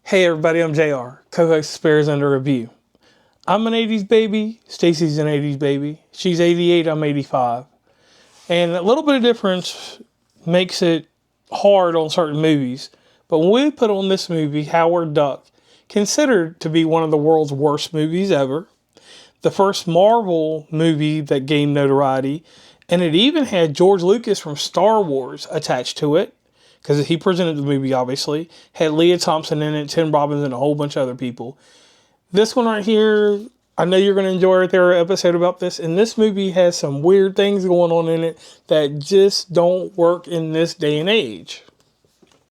Hey everybody, I'm JR, co-host Spares Under Review. I'm an 80s baby, Stacy's an 80s baby. She's 88, I'm 85. And a little bit of difference makes it hard on certain movies. But when we put on this movie, Howard Duck, considered to be one of the world's worst movies ever, the first Marvel movie that gained notoriety, and it even had George Lucas from Star Wars attached to it, because he presented the movie, obviously. Had Leah Thompson in it, Tim Robbins, and a whole bunch of other people. This one right here, I know you're going to enjoy it. There are episode about this. And this movie has some weird things going on in it that just don't work in this day and age.